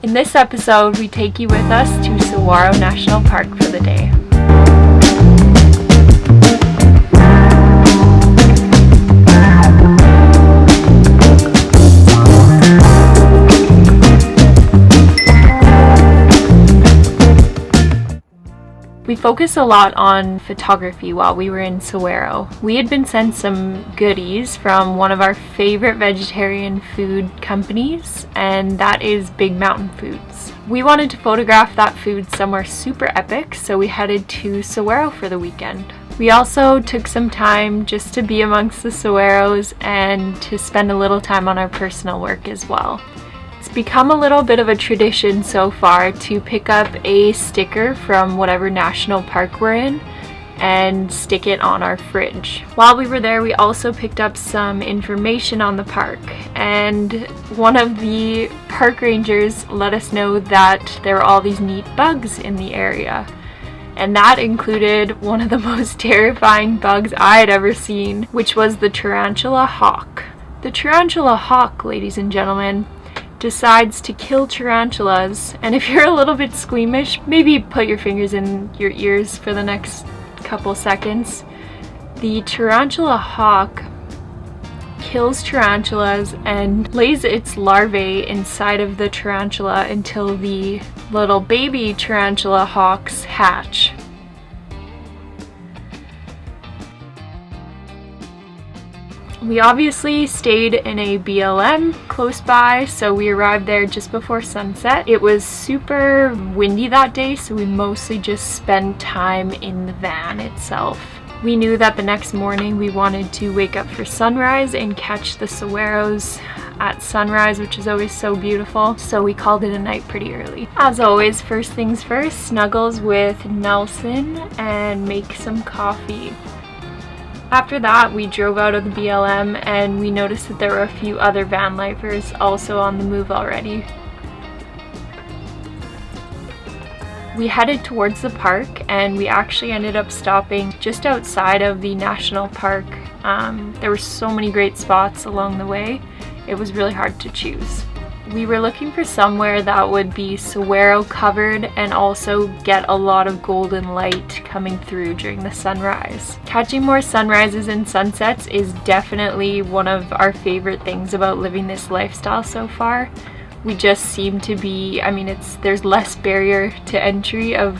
In this episode, we take you with us to Saguaro National Park for the day. We focused a lot on photography while we were in Saguaro. We had been sent some goodies from one of our favorite vegetarian food companies, and that is Big Mountain Foods. We wanted to photograph that food somewhere super epic, so we headed to Saguaro for the weekend. We also took some time just to be amongst the saguaros and to spend a little time on our personal work as well. It's become a little bit of a tradition so far to pick up a sticker from whatever national park we're in and stick it on our fridge. While we were there, we also picked up some information on the park, and one of the park rangers let us know that there are all these neat bugs in the area. And that included one of the most terrifying bugs I had ever seen, which was the tarantula hawk. The tarantula hawk, ladies and gentlemen, decides to kill tarantulas, and if you're a little bit squeamish, maybe put your fingers in your ears for the next couple seconds. The tarantula hawk kills tarantulas and lays its larvae inside of the tarantula until the little baby tarantula hawks hatch. We obviously stayed in a BLM close by, so we arrived there just before sunset. It was super windy that day, so we mostly just spent time in the van itself. We knew that the next morning we wanted to wake up for sunrise and catch the saguaros at sunrise, which is always so beautiful, so we called it a night pretty early. As always, first things first, snuggles with Nelson and make some coffee. After that, we drove out of the BLM and we noticed that there were a few other van lifers also on the move already. We headed towards the park and we actually ended up stopping just outside of the national park. There were so many great spots along the way, it was really hard to choose. We were looking for somewhere that would be saguaro covered and also get a lot of golden light coming through during the sunrise. Catching more sunrises and sunsets is definitely one of our favorite things about living this lifestyle so far. We just seem to be, there's less barrier to entry of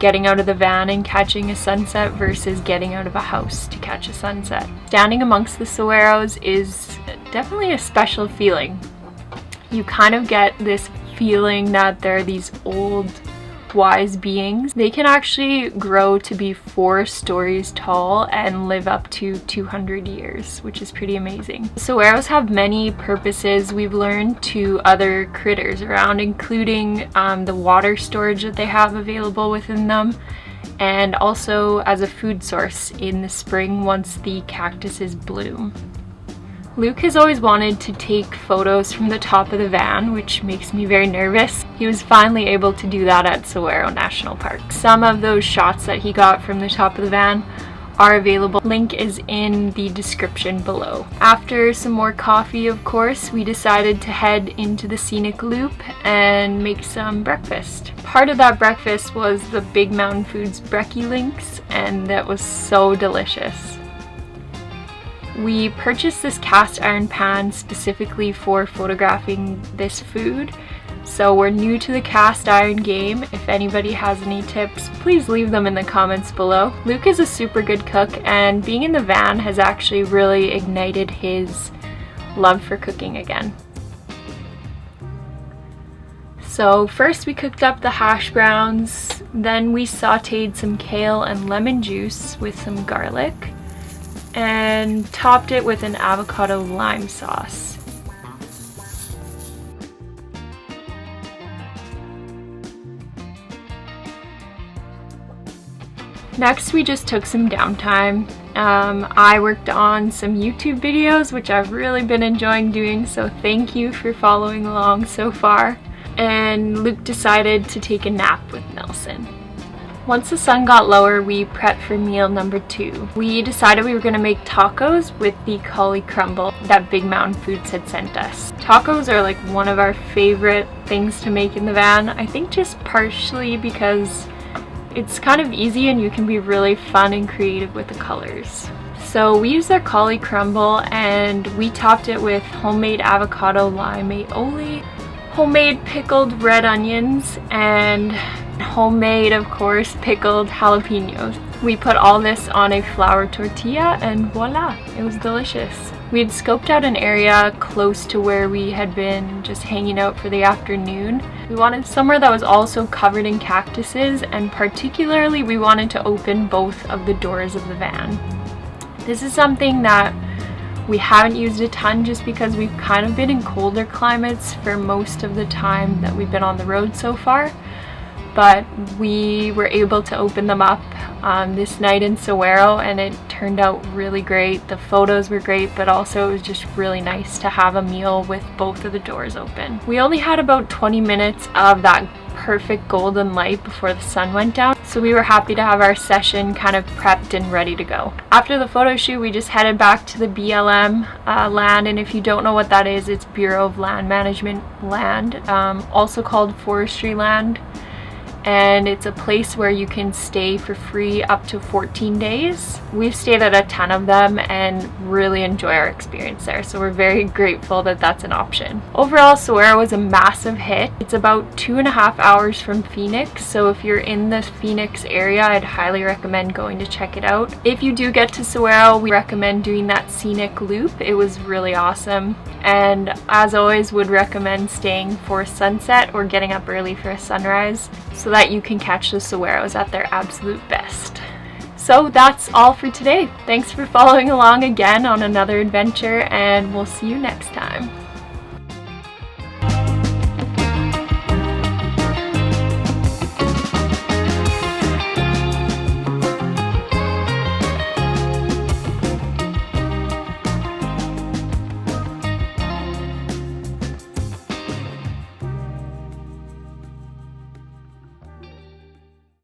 getting out of the van and catching a sunset versus getting out of a house to catch a sunset. Standing amongst the saguaros is definitely a special feeling. You kind of get this feeling that they're these old, wise beings. They can actually grow to be 4 stories tall and live up to 200 years, which is pretty amazing. Saguaros have many purposes we've learned to other critters around, including the water storage that they have available within them, and also as a food source in the spring once the cactuses bloom. Luke has always wanted to take photos from the top of the van, which makes me very nervous. He was finally able to do that at Saguaro National Park. Some of those shots that he got from the top of the van are available. Link is in the description below. After some more coffee, of course, we decided to head into the scenic loop and make some breakfast. Part of that breakfast was the Big Mountain Foods brekkie links, and that was so delicious. We purchased this cast iron pan specifically for photographing this food, so we're new to the cast iron game. If anybody has any tips, please leave them in the comments below. Luke is a super good cook, and being in the van has actually really ignited his love for cooking again. So first we cooked up the hash browns, then we sauteed some kale and lemon juice with some garlic, and topped it with an avocado lime sauce. Next, we just took some downtime. I worked on some YouTube videos, which I've really been enjoying doing, so thank you for following along so far. And Luke decided to take a nap with Nelson. Once the sun got lower, we prepped for meal number 2. We decided we were going to make tacos with the cauli crumble that Big Mountain Foods had sent us. Tacos are like one of our favorite things to make in the van. I think just partially because it's kind of easy and you can be really fun and creative with the colors. So we used their cauli crumble and we topped it with homemade avocado lime aioli, homemade pickled red onions, and homemade, of course, pickled jalapenos. We put all this on a flour tortilla and voila, it was delicious. We had scoped out an area close to where we had been just hanging out for the afternoon. We wanted somewhere that was also covered in cactuses, and particularly we wanted to open both of the doors of the van. This is something that we haven't used a ton just because we've kind of been in colder climates for most of the time that we've been on the road so far. But we were able to open them up this night in Saguaro and it turned out really great. The photos were great, but also it was just really nice to have a meal with both of the doors open. We only had about 20 minutes of that perfect golden light before the sun went down, so we were happy to have our session kind of prepped and ready to go. After the photo shoot, we just headed back to the BLM land, and if you don't know what that is, it's Bureau of Land Management land, also called forestry land. And it's a place where you can stay for free up to 14 days. We've stayed at a ton of them and really enjoy our experience there, so we're very grateful that that's an option. Overall, Saguaro was a massive hit. It's about 2.5 hours from Phoenix, so if you're in the Phoenix area, I'd highly recommend going to check it out. If you do get to Saguaro, we recommend doing that scenic loop. It was really awesome, and as always, would recommend staying for sunset or getting up early for a sunrise so that you can catch the saguaros at their absolute best. So that's all for today. Thanks for following along again on another adventure, and we'll see you next time.